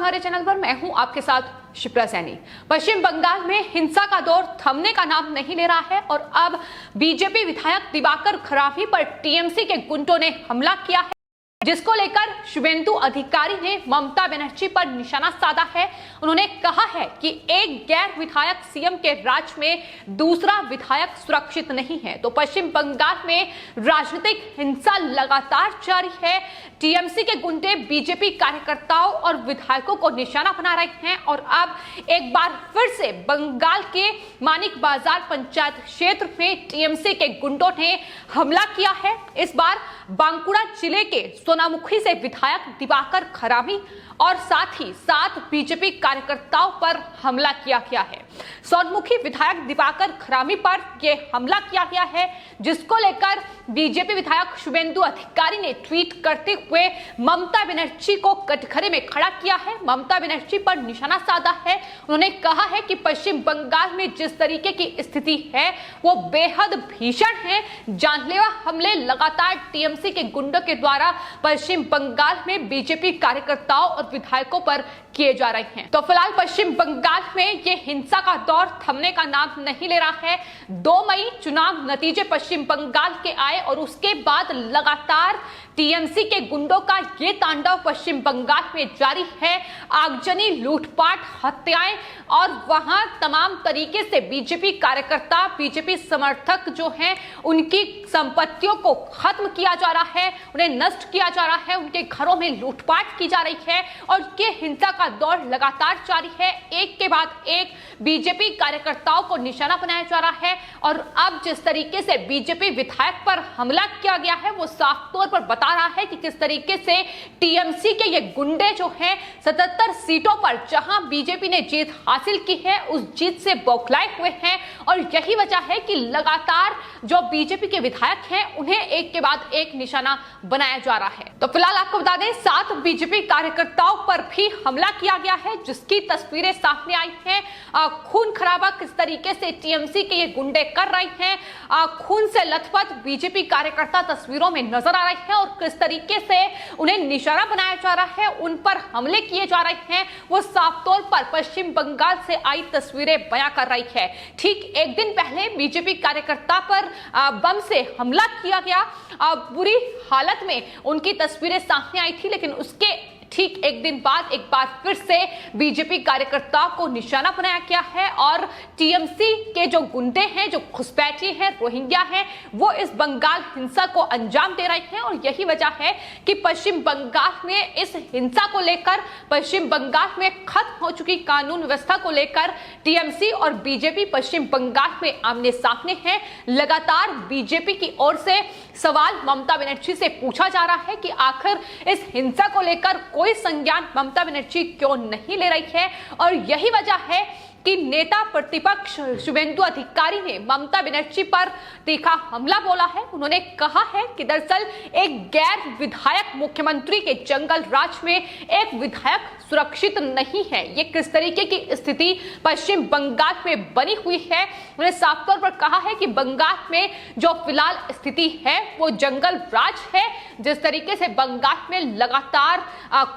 हमारे चैनल पर। मैं हूं आपके साथ शिप्रा सैनी। पश्चिम बंगाल में हिंसा का दौर थमने का नाम नहीं ले रहा है और अब बीजेपी विधायक दिवाकर खरावी पर टीएमसी के गुंडों ने हमला किया है, जिसको लेकर शुभेंदु अधिकारी ने ममता बनर्जी पर निशाना साधा है। उन्होंने कहा है कि एक गैर विधायक सीएम के राज में दूसरा विधायक सुरक्षित नहीं है। तो पश्चिम बंगाल में राजनीतिक हिंसा लगातार जारी है। टीएमसी के गुंडे बीजेपी कार्यकर्ताओं और विधायकों को निशाना बना रहे हैं और अब एक बार फिर से बंगाल के मानिक बाजार पंचायत क्षेत्र में टीएमसी के गुंडों ने हमला किया है। इस बार बांकुड़ा जिले के सोनामुखी से विधायक दिवाकर खरावी और साथ ही 7 बीजेपी कार्यकर्ताओं पर हमला किया गया है। सोनामुखी विधायक दिवाकर खरावी पर यह हमला किया गया है, जिसको लेकर बीजेपी विधायक शुभेंदु अधिकारी ने ट्वीट करते हुए ममता बनर्जी को कटघरे में खड़ा किया है, ममता बनर्जी पर निशाना साधा है। उन्होंने कहा है कि पश्चिम बंगाल में जिस तरीके की स्थिति है वो बेहद भीषण है। जानलेवा हमले लगातार टीएमसी के गुंडों के द्वारा पश्चिम बंगाल में बीजेपी कार्यकर्ताओं और विधायकों पर किए जा रहे हैं। तो फिलहाल पश्चिम बंगाल में ये हिंसा का दौर थमने का नाम नहीं ले रहा है। 2 मई चुनाव नतीजे पश्चिम बंगाल के आए और उसके बाद लगातार टीएमसी के गुंडों का ये तांडव पश्चिम बंगाल में जारी है। आगजनी, लूटपाट, हत्याएं और वहां तमाम तरीके से बीजेपी कार्यकर्ता, बीजेपी समर्थक जो हैं उनकी संपत्तियों को खत्म किया जा रहा है, उन्हें नष्ट किया जा रहा है, उनके घरों में लूटपाट की जा रही है और ये हिंसा का दौर लगातार जारी है। एक के बाद एक बीजेपी कार्यकर्ताओं को निशाना बनाया जा रहा है और अब जिस तरीके से बीजेपी विधायक पर हमला किया गया है वो साफ तौर पर बता रहा है कि किस तरीके से टीएमसी के ये गुंडे जो हैं 77 सीटों पर जहां बीजेपी ने जीत हासिल की है उस जीत से बौखलाए हुए हैं और यही वजह है कि लगातार जो बीजेपी के विधायक हैं उन्हें एक के बाद एक निशाना बनाया जा रहा है। तो फिलहाल आपको बता दें 7 बीजेपी कार्यकर्ताओं पर भी हमला किया गया है, जिसकी तस्वीरें सामने आई हैं। खून खराबा किस तरीके से टीएमसी के ये गुंडे कर रहे हैं, खून से लथपथ बीजेपी कार्यकर्ता तस्वीरों में नजर आ रहे हैं और किस तरीके से उन्हें निशाना बनाया जा रहा है, उन पर हमले किए जा रहे हैं, वो साफ तौर पर पश्चिम बंगाल से आई तस्वीरें बयां कर रही है। ठीक एक दिन पहले बीजेपी कार्यकर्ता पर बम से हमला किया गया, बुरी हालत में उनकी तस्वीरें सामने आई थी, लेकिन उसके ठीक एक दिन बाद एक बार फिर से बीजेपी कार्यकर्ताओं को निशाना बनाया गया है और टीएमसी के जो गुंडे हैं, जो घुसपैठी हैं, रोहिंग्या हैं, वो इस बंगाल हिंसा को अंजाम दे रहे हैं और यही वजह है कि पश्चिम बंगाल में इस हिंसा को लेकर, पश्चिम बंगाल में खत्म हो चुकी कानून व्यवस्था को लेकर टीएमसी और बीजेपी पश्चिम बंगाल में आमने सामने हैं। लगातार बीजेपी की ओर से सवाल ममता बनर्जी से पूछा जा रहा है कि आखिर इस हिंसा को लेकर कोई संज्ञान ममता बनर्जी क्यों नहीं ले रही है और यही वजह है कि नेता प्रतिपक्ष शुभेंदु अधिकारी ने ममता बनर्जी पर तीखा हमला बोला है। उन्होंने कहा है कि दरअसल एक गैर विधायक मुख्यमंत्री के जंगल राज में एक विधायक सुरक्षित नहीं है। ये किस तरीके की स्थिति पश्चिम बंगाल में बनी हुई है। उन्होंने साफ तौर पर कहा है कि बंगाल में जो फिलहाल स्थिति है वो जंगल राज है। जिस तरीके से बंगाल में लगातार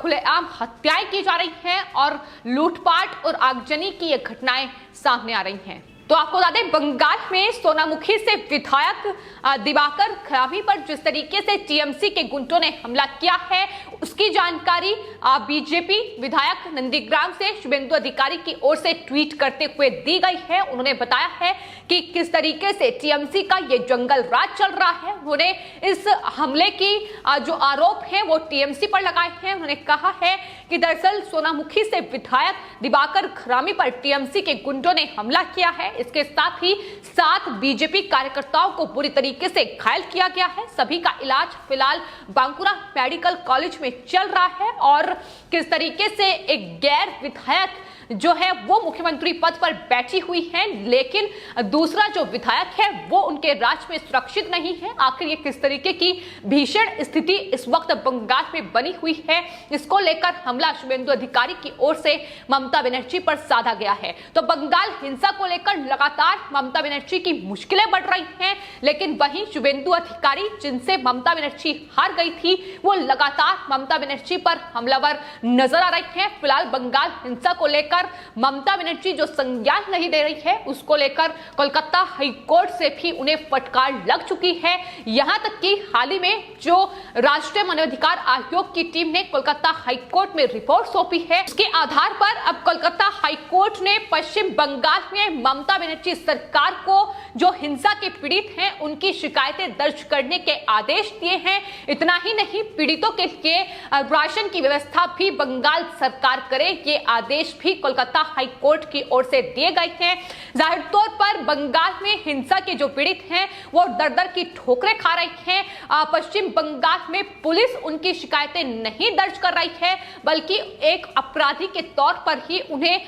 खुलेआम हत्याएं की जा रही हैं और लूटपाट और आगजनी की ये घटनाएं सामने आ रही हैं। तो आपको बता दें बंगाल में सोनामुखी से विधायक दिवाकर खरावी पर जिस तरीके से टीएमसी के गुंडों ने हमला किया है उसकी जानकारी बीजेपी विधायक नंदीग्राम से शुभेंदु अधिकारी की ओर से ट्वीट करते हुए दी गई है। उन्होंने बताया है कि किस तरीके से टीएमसी का ये जंगल राज चल रहा है। उन्होंने इस हमले की जो आरोप है वो टीएमसी पर लगाए हैं। उन्होंने कहा है कि दरअसल सोनामुखी से विधायक दिवाकर खरावी पर टीएमसी के गुंडों ने हमला किया है। इसके साथ ही 7 बीजेपी कार्यकर्ताओं को बुरी तरीके से घायल किया गया है। सभी का इलाज फिलहाल बांकुड़ा मेडिकल कॉलेज में चल रहा है और किस तरीके से एक गैर विधायक जो है वो मुख्यमंत्री पद पर बैठी हुई हैं, लेकिन दूसरा जो विधायक है वो उनके राज्य में सुरक्षित नहीं है। आखिर ये किस तरीके की भीषण स्थिति इस वक्त बंगाल में बनी हुई है, इसको लेकर हमला शुभेंदु अधिकारी की ओर से ममता बनर्जी पर साधा गया है। तो बंगाल हिंसा को लेकर लगातार ममता बनर्जी की मुश्किलें बढ़ रही हैं, लेकिन वहीं शुभेंदु अधिकारी जिनसे ममता बनर्जी हार गई थी वो लगातार ममता बनर्जी पर हमलावर नजर आ रही हैं। फिलहाल बंगाल हिंसा को लेकर ममता बनर्जी जो संज्ञान नहीं दे रही है उसको लेकर कोलकाता हाईकोर्ट से भी उन्हें फटकार लग चुकी है। यहां तक कि हाल ही में जो राष्ट्रीय मानवाधिकार आयोग की टीम ने कोलकाता हाईकोर्ट में रिपोर्ट सौंपी है, उसके आधार पर अब कोलकाता हाईकोर्ट ने पश्चिम बंगाल में ममता बनर्जी सरकार को जो हिंसा के पीड़ित हैं उनकी शिकायतें दर्ज करने के आदेश दिए हैं। इतना ही नहीं, पीड़ितों के लिए राशन की व्यवस्था भी बंगाल सरकार करे, ये आदेश भी कोलकाता हाईकोर्ट की ओर से दिए गए हैं। जाहिर तौर पर बंगाल में हिंसा के जो पीड़ित हैं वो दर दर की ठोकरें खा रहे हैं। पश्चिम बंगाल में पुलिस उनकी शिकायतें नहीं दर्ज कर रही है, बल्कि एक अपराधी के तौर पर ही उन्हें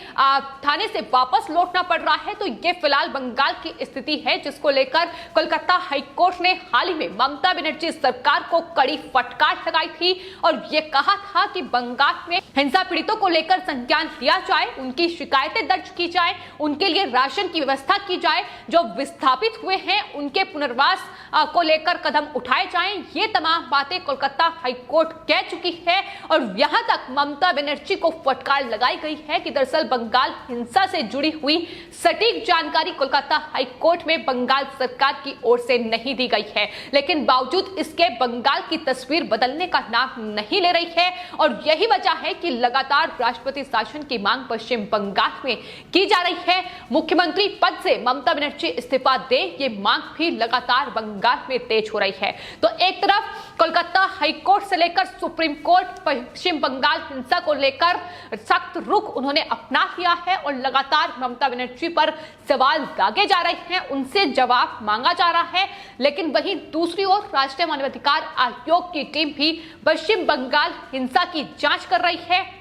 थाने से वापस लौटना पड़ रहा है। तो ये फिलहाल बंगाल की स्थिति है, जिसको लेकर कोलकाता हाईकोर्ट ने हाल ही में ममता बनर्जी सरकार को कड़ी फटकार लगाई थी और ये कहा था कि बंगाल में हिंसा पीड़ितों को लेकर संज्ञान लिया जाए, उनकी शिकायतें दर्ज की जाए, उनके लिए राशन की व्यवस्था की जाए, जो विस्थापित हुए हैं उनके पुनर्वास को लेकर कदम उठाए जाएं। ये तमाम बातें कोलकाता हाईकोर्ट कह चुकी है और यहां तक ममता बनर्जी को फटकार लगाई गई है कि दरअसल बंगाल हिंसा से जुड़ी हुई सटीक जानकारी कोलकाता हाईकोर्ट में बंगाल सरकार की ओर से नहीं दी गई है, लेकिन बावजूद इसके बंगाल की तस्वीर बदलने का नाम नहीं ले रही है। और यही वजह है कि लगातार राष्ट्रपति शासन की मांग पश्चिम बंगाल में की जा रही है। मुख्यमंत्री पद से ममता बनर्जी इस्तीफा दे, ये मांग भी लगातार बंगाल में तेज हो रही है। तो एक तरफ कोलकाता हाईकोर्ट से लेकर सुप्रीम कोर्ट पश्चिम बंगाल हिंसा को लेकर सख्त रुख उन्होंने अपना लिया है और लगातार ममता बनर्जी पर सवाल दागे जा रहे हैं, उनसे जवाब मांगा जा रहा है। लेकिन वहीं दूसरी ओर राष्ट्रीय मानवाधिकार आयोग की टीम भी पश्चिम बंगाल हिंसा की जांच कर रही है।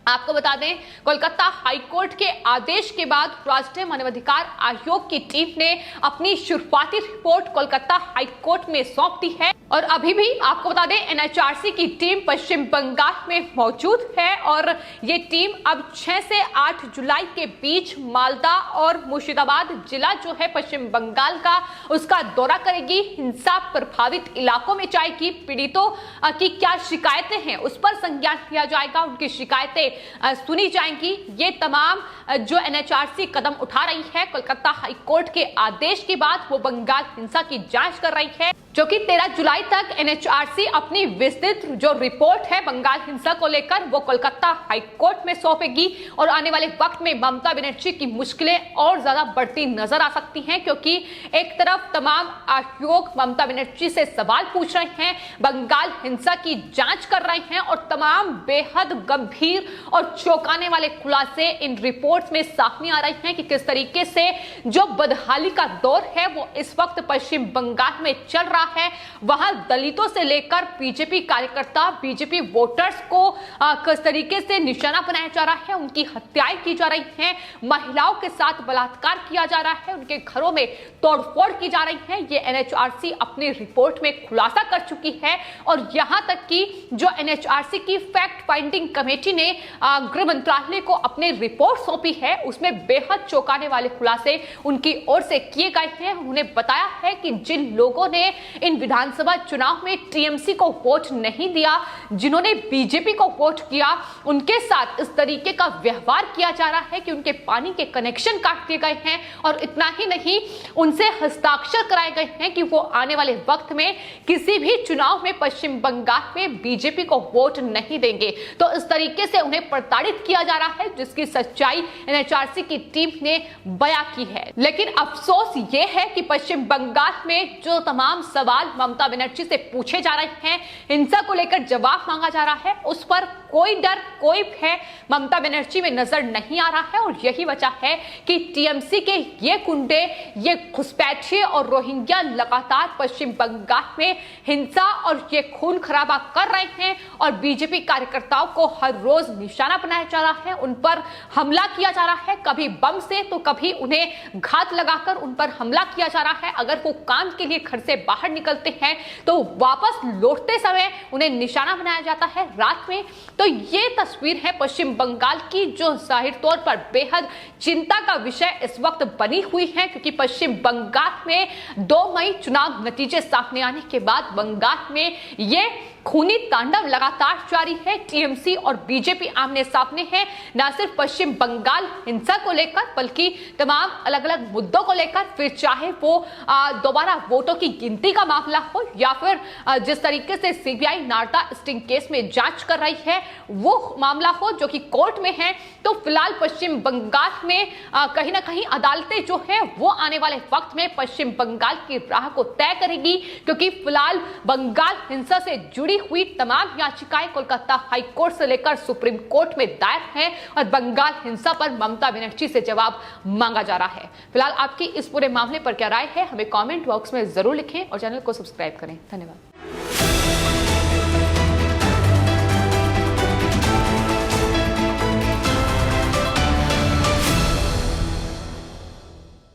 आपको बता दें, कोलकाता हाईकोर्ट के आदेश के बाद राष्ट्रीय मानवाधिकार आयोग की टीम ने अपनी शुरुआती रिपोर्ट कोलकाता हाईकोर्ट में सौंप दी है और अभी भी आपको बता दें एनएचआरसी की टीम पश्चिम बंगाल में मौजूद है और ये टीम अब 6 से 8 जुलाई के बीच मालदा और मुर्शिदाबाद जिला जो है पश्चिम बंगाल का, उसका दौरा करेगी, हिंसा प्रभावित इलाकों में जाएगी, पीड़ितों की क्या शिकायतें हैं उस पर संज्ञान लिया जाएगा, उनकी शिकायतें सुनी जाएंगी। ये तमाम जो एनएचआरसी कदम उठा रही है कोलकाता हाईकोर्ट के आदेश के बाद वो बंगाल हिंसा की जांच कर रही है, जो कि 13 जुलाई तक एनएचआरसी अपनी विस्तृत जो रिपोर्ट है बंगाल हिंसा को लेकर वो कोलकाता हाईकोर्ट में सौंपेगी। और आने वाले वक्त में ममता बनर्जी की मुश्किलें और ज्यादा बढ़ती नजर आ सकती हैं, क्योंकि एक तरफ तमाम आयोग ममता बनर्जी से सवाल पूछ रहे हैं, बंगाल हिंसा की जांच कर रहे हैं और तमाम बेहद गंभीर और चौंकाने वाले खुलासे इन रिपोर्ट्स में सामने आ रहे हैं कि किस तरीके से जो बदहाली का दौर है वो इस वक्त पश्चिम बंगाल में चल रहा है। वहां दलितों से लेकर बीजेपी कार्यकर्ता, बीजेपी वोटर्स को किस तरीके से निशाना बनाया जा रहा है, उनकी हत्याएं की जा रही हैं, महिलाओं के साथ बलात्कार किया जा रहा है, उनके घरों में तोड़फोड़ की जा रही है। ये एनएचआरसी अपनी रिपोर्ट में खुलासा कर चुकी है और यहां तक कि जो एनएचआरसी की फैक्ट फाइंडिंग कमेटी ने गृह मंत्रालय को अपनी रिपोर्ट सौंपी है उसमें बेहद चौंकाने वाले खुलासे उनकी ओर से किए गए हैं। उन्हें बताया है कि जिन लोगों ने इन विधानसभा चुनाव में टीएमसी को वोट नहीं दिया, जिन्होंने बीजेपी को वोट किया, उनके साथ इस तरीके का व्यवहार किया जा रहा है कि उनके पानी के कनेक्शन काट दिए गए हैं और इतना ही नहीं उनसे हस्ताक्षर कराए गए हैं कि वो आने वाले वक्त में किसी भी चुनाव में पश्चिम बंगाल में बीजेपी को वोट नहीं देंगे। तो इस तरीके से उन्हें प्रताड़ित किया जा रहा है, जिसकी सच्चाई एनएचआरसी की टीम ने बयां की है। लेकिन अफसोस ये है कि पश्चिम बंगाल में जो तमाम सवाल ममता बनर्जी से पूछे जा रहे हैं, हिंसा को लेकर जवाब मांगा जा रहा है, उस पर कोई डर, कोई भय ममता बनर्जी में नजर नहीं आ रहा है। और यही वजह है कि टीएमसी के ये गुंडे, ये घुसपैठिए और रोहिंग्या लगातार पश्चिम बंगाल में हिंसा और ये खून खराबा कर रहे हैं और बीजेपी कार्यकर्ताओं को हर रोज निशाना बनाया जा रहा है, उन पर हमला किया जा रहा है, कभी बम से तो कभी उन्हें घात लगाकर उन पर हमला किया जा रहा है। अगर वो काम के लिए घर से बाहर निकलते हैं तो वापस लौटते समय उन्हें निशाना बनाया जाता है रात में। तो ये तस्वीर है पश्चिम बंगाल की, जो जाहिर तौर पर बेहद चिंता का विषय इस वक्त बनी हुई है, क्योंकि पश्चिम बंगाल में 2 मई चुनाव नतीजे सामने आने के बाद बंगाल में ये खूनी तांडव लगातार जारी है। टीएमसी और बीजेपी आमने सामने हैं, न सिर्फ पश्चिम बंगाल हिंसा को लेकर बल्कि तमाम अलग अलग मुद्दों को लेकर, फिर चाहे वो दोबारा वोटों की गिनती का मामला हो या फिर जिस तरीके से सीबीआई नारदा स्टिंग केस में जांच कर रही है वो मामला हो जो कि कोर्ट में है। तो फिलहाल पश्चिम बंगाल में कहीं ना कहीं अदालतें जो है वो आने वाले वक्त में पश्चिम बंगाल की राह को तय करेगी, क्योंकि फिलहाल बंगाल हिंसा से जुड़ी हुई तमाम याचिकाएं कोलकाता हाई कोर्ट से लेकर सुप्रीम कोर्ट में दायर हैं और बंगाल हिंसा पर ममता बनर्जी से जवाब मांगा जा रहा है। फिलहाल आपकी इस पूरे मामले पर क्या राय है, हमें कमेंट बॉक्स में जरूर लिखें और चैनल को सब्सक्राइब करें। धन्यवाद।